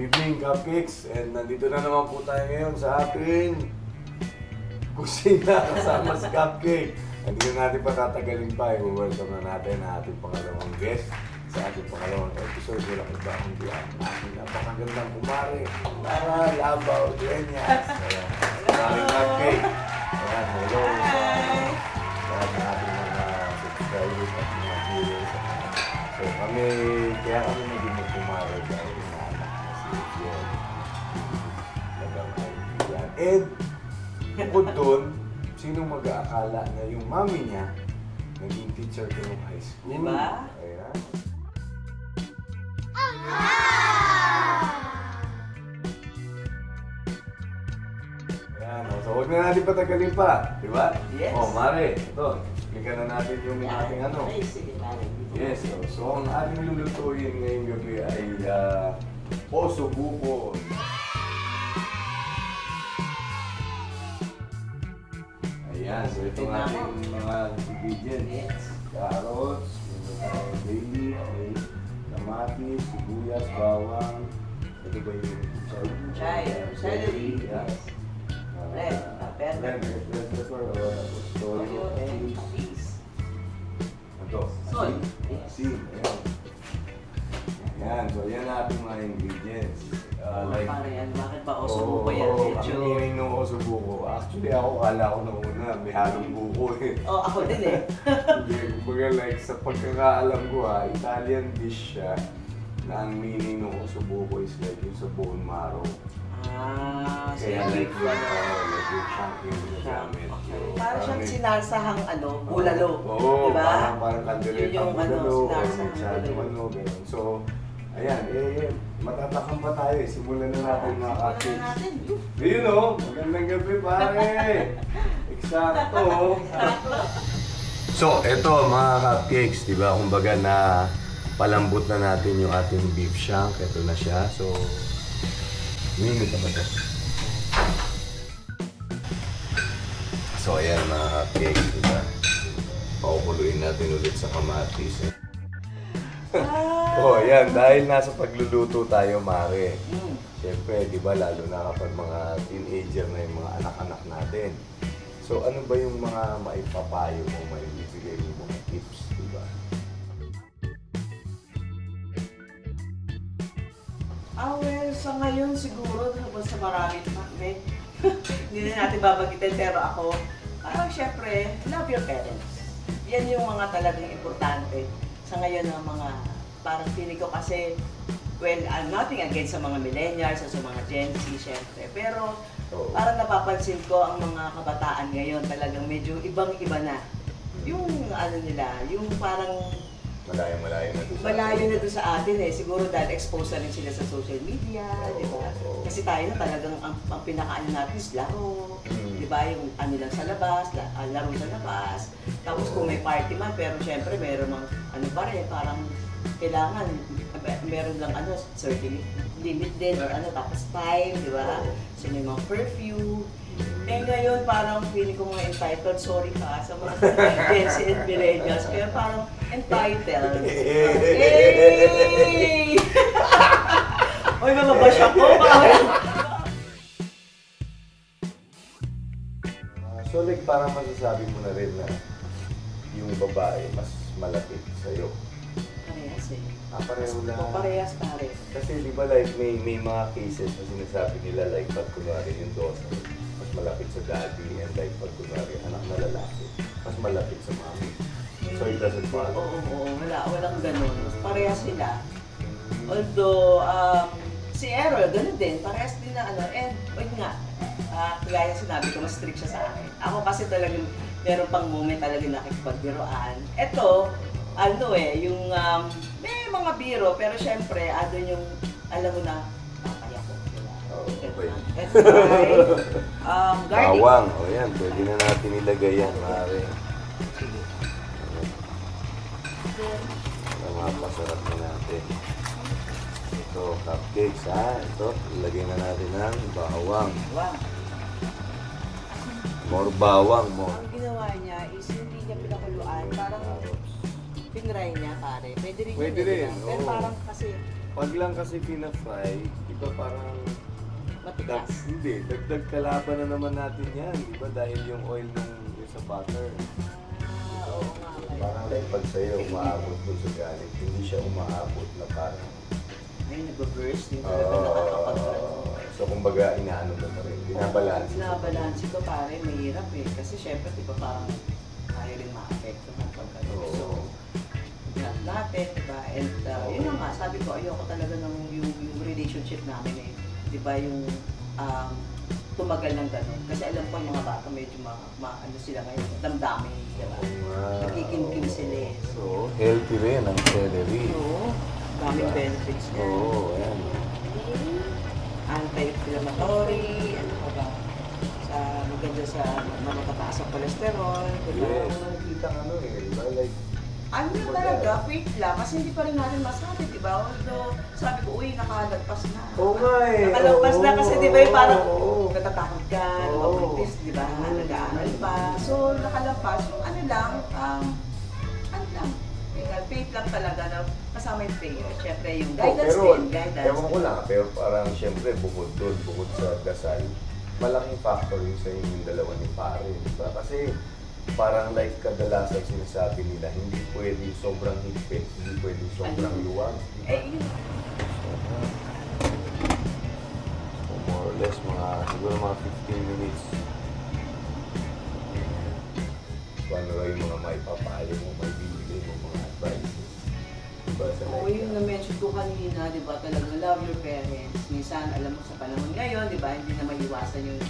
Good evening, Cupcakes! And nandito na naman po tayo ngayon sa ating kusina kasama si Cupcake. Hindi na natin patatagalin pa. I-welcome na natin ang ating pangalawang guest sa ating pangalawang episode. Wala ko ba kung di ang ating napakagandang kumare. Lara Labaw Dueñas. Maraming Cupcake. Ayan, hello sa lahat ng ating mga subscribers at mga viewers. So kaya kami naging magkumare dahil inaanak na si Jen. Talagang kaibigan. And bukod doon, sinong mag-aakala na yung mami niya naging teacher ko ng high school. Diba? Ayan. Ayan, so huwag na natin patagalin pa. Diba? Yes. Oh, Mare, ito. Explican na natin yung ating ano. Ay, sige, pare. Yes, so ang ating lulutuin ngayong gabi ay oso buko. Ayan, so ito ang ating mga ingredients. Carrots, baby, may kamatis, sibuyas, bawang. Ito ba yung celery. Yes. Red pepper. Red pepper, toyo, and cheese. ito, Salt. asin. Ayan. Ayan, so yan ang ating mga ingredients. Para yan, bakit ba oso buko yan? Ang meaning ng oso buko. Actually, ako kala ko nung una, may halong buko eh. Oh, ako din eh. Kumbaga like, sa pagkakaalam ko Italian dish siya na ang meaning ng oso buko is like yung sa bone marrow. Kaya like yung chunking na gamit. Parang siyang sinasahang bulalo. Oo, diba? parang kandiletang yung bulalo, sinasahang bulalo, gano'n. So, ayan, matatakam pa tayo eh. Simulan na natin mga cupcakes. Ayun o, magandang gabi pare! Eksakto! So, eto mga cupcakes, di ba? Kumbaga na palambot na natin yung ating beef shank. Ito na siya. So, minute naman ito. So, ayan mga cupcakes, di ba? Pakukuluin natin ulit sa kamatis. Oh, ayan. Dahil nasa pagluluto tayo, Mare. Siyempre, di ba, lalo na kapag mga teenager na yung mga anak-anak natin. So, ano ba yung mga maipapayo mo, maibibigay mo mga tips, di ba? Well, sa ngayon siguro, sa marami pa, hindi na natin babagitin, pero ako, syempre, love your parents. Yan yung mga talagang importante sa ngayon ng mga, parang feeling ko kasi, well, I'm nothing against sa mga millennials o sa mga Gen Z, syempre. Pero, parang napapansin ko ang mga kabataan ngayon talagang medyo ibang-iba na. Yung nila, yung parang Malayo-malayo na doon sa malayo na doon sa atin eh. Siguro dahil exposed na rin sila sa social media, di ba? Kasi tayo na talagang ang pinakaano natin is laro. Di ba? Yung lang sa labas, laro sa labas. Tapos kung may party man, pero syempre meron ng pa rin, parang kailangan, meron lang certain limit din, tapos time, di ba? So may mga curfew. Eh ngayon parang feeling ko mga entitled, sorry ka sa mga Gen Z and millennials, pero parang entitled. Hey! Uy, mga bash ako! So like parang masasabi mo na rin na yung babae mas malapit sa'yo. Parehas eh. Pareho na. Parehas pare. Kasi di ba like may mga cases na sinasabi nila like pag kunwari yung daughter mas malapit sa daddy and like pag kunwari anak na lalaki mas malapit sa mommy. So it doesn't follow. Oo, walang ganun. Parehas sila. Although, si Errol, ganun din. Parehas din na and wait nga, kaya sinabi ko, mas strict siya sa akin. Ako kasi talagang meron pang moment talaga nakikipagbiroan. Ito, yung may mga biro, pero syempre, yung, alam mo na, papaya ko. Okay. Garlic. Bawang. O yan, pwede na natin ilagay yan, maaari. Mapasarap na natin. Ito, cupcakes Ito, ilagay na natin ng bawang. More bawang, more. Ang ginawa niya is hindi niya pinakuluan, parang pinray niya pare. Pwede rin. Pwede rin, Pero oo. parang kasi Pag lang kasi pina-fry, ba parang Matigas. hindi, dagdag kalaban na naman natin yan, di ba? Dahil yung oil nung yung sa butter. Oo nga. Parang like pag sa'yo, umaabot dun sa galit, hindi siya umaabot na parang Ay, nag-burst. Hindi talaga nakakapag- so kumbaga inaano mo pa rin, binabalansi. Binabalansi ko pare, mahirap eh. Kasi syempre, di ba parang kaya rin ma-apekto ng pagkano. Oo. So, lahat natin, di ba? And yun na nga, sabi ko, ayoko talaga ng yung relationship namin eh. Di ba yung tumagal ng gano'n. Kasi alam ko yung mga bata medyo ano sila ngayon, damdamin. Di ba? Nakikimkim sila eh. So, healthy rin ang celery. Oo, daming benefits niya. Oo, ayan. Anti-inflammatory, ano pa ba? Maganda sa matataas ang cholesterol, di ba? Yes, nakikita ano eh, di ba? Like, Ano yung talaga, wait lang, kasi hindi pa rin natin masabi, di ba? Although, sabi ko, uy, nakalagpas na. oo nga eh. Nakalagpas na kasi di ba yung parang Oo. natatakot ka, Oo. mabuntis, di ba? Nag-aaral pa. So, nakalagpas, yung ano lang, faith lang talaga na kasama yung prayer. Siyempre, yung guidance pero, din, guidance. ewan ko lang, pero parang siyempre bukod doon, bukod sa dasal, malaking factor yun sa inyong dalawa ni pare, di ba? Kasi parang like kadalasan sinasabi nila, hindi pwedeng sobrang higpit, hindi pwedeng sobrang luwag. Yun. So more or less, siguro mga 15 minutes. Kung ano yung mga may papali mo, may bibigay mo mga advice. Diba sa Oo, yung na-mention ko kanina, di ba, talagang love your parents. Minsan, alam mo, sa panahon ngayon, di ba, hindi na maiwasan yung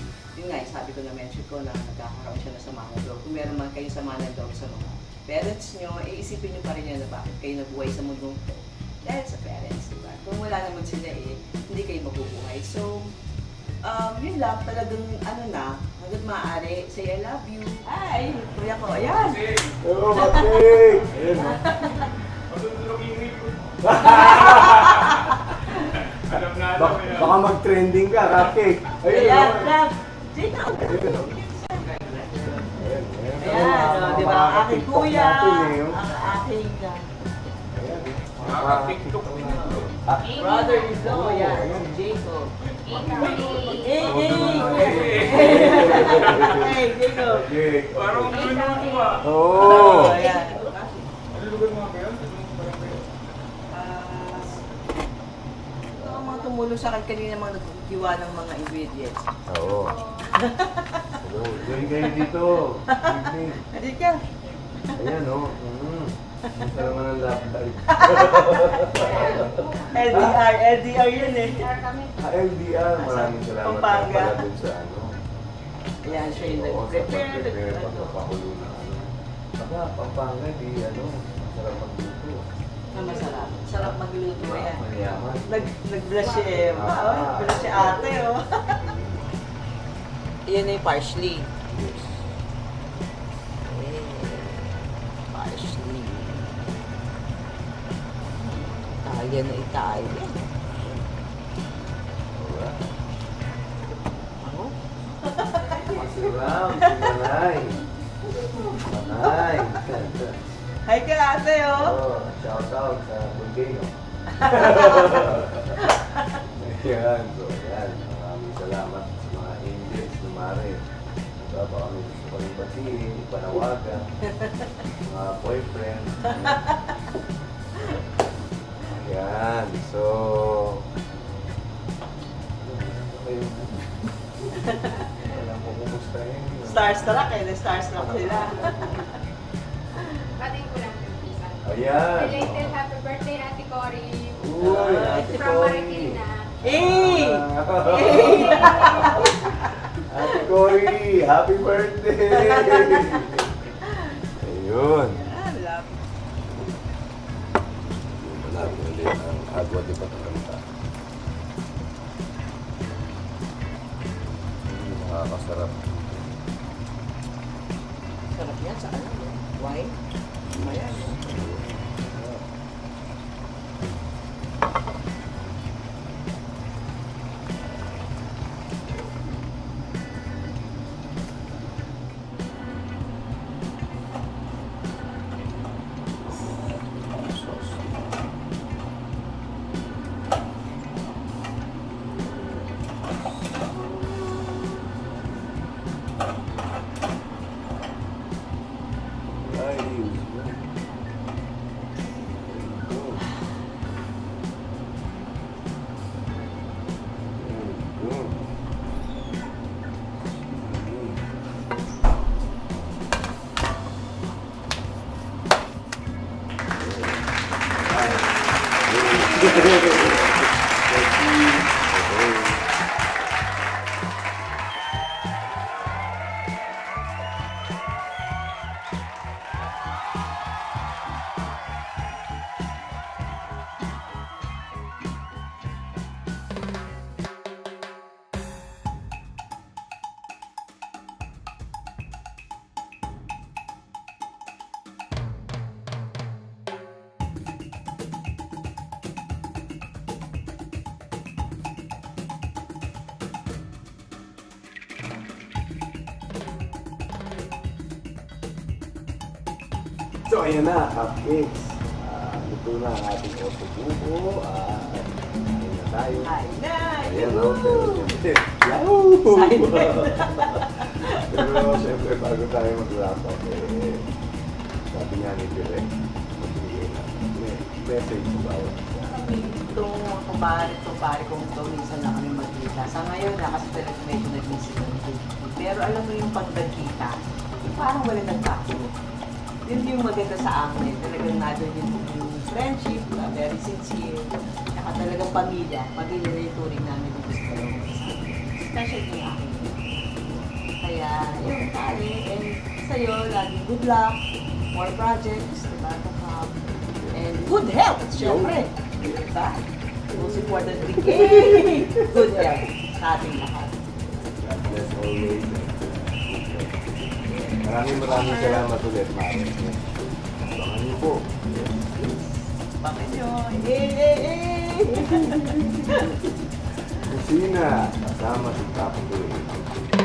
nga, sabi ko na-mention ko na nagkakaroon siya na sama ng loob. Kung meron man kayong sama ng loob sa mga parents nyo, iisipin nyo pa rin yan na bakit kayo nabuhay sa mundong to. Dahil sa parents, di ba? Kung wala naman sila hindi kayo mabubuhay. So, yun lang, talagang ano na, hanggang maaari, say I love you. Ay, kuya ko, ayan. Oo, Patrick! Ayan, no? Baka mag-trending ka, cupcake. Ayun, Ayan, no? love. Dito. Ayan, di ba? Ang aking kuya, ang aking brother-in-law, ayan, si Jacob. Hey, Jacob. Parang niluluto ka. Oo. Ayan. Ano lugar mga kayo? Ito ang mga tumulong sa akin kanina mga nagkiwa ng mga ingredients. Oo. Hello, join kayo dito. Evening. Hindi ka. Ayan, no? Ang sarap naman ang love life. LDR yun eh. LDR, maraming salamat Pampanga. pala dun sa ano. Ayan, siya yung Oo, sa nag-prepare. pag-prepare, pagpapakulo na ano. Baka, Pampanga, di ano, masarap magluto. Masarap. Sarap magluto yan. Mayaman. Nag-blush siya eh. Nag-blush si ate oh. Yan na yung parsley. Yes. Parsley. Italian na Italian. Alright. Ano? Masiram, sumanay. Manay. Hi ka ate oh. Oh, shout out sa Volcano. Ayan, so ayan. Maraming salamat sa mga angels na mare. Diba, baka may gusto ko rin batiin, panawagan, mga boyfriend. Ayan, so... Alam ko kumusta yun. Starstruck eh. Starstruck sila. Batiin ko lang yung isa. Ayan. Related happy birthday, Ate Cory. Uy, Ate From Cory. Marikina. Eh! Ate Cory, happy birthday! Ayun. Love. Malami ulit ang agwa di Patalanta. Nakakasarap. Sarap yan sa ano? Wine? Ayan. So, ayan na, cupcakes. Luto na ang ating oso buko. Ayan na tayo. Ay na! Ayan, Yahoo! Yahoo! Silent. Pero siyempre, bago tayo mag-wrap up, sabi nga ni Direk, magbigay na message sa bawat isa. Itong kumpare kong ito, minsan na kami magkita. Sa ngayon na, kasi talagang medyo nag-visit ng pero alam mo yung pagkakita, parang wala nagbago. Yun yung maganda sa amin. Talagang natin yung friendship, very sincere. Saka talagang pamilya. Pamilya na yung turing namin ng gusto. Special yung akin. Kaya, yun, tali. And sa'yo, laging good luck. More projects, diba, to come. And good health, syempre. Diba? Most importantly, good health sa ating lahat. God bless always. Maraming salamat ulit, Mare. Abangan niyo po. Bakit nyo? Kusina, kasama si Tapo.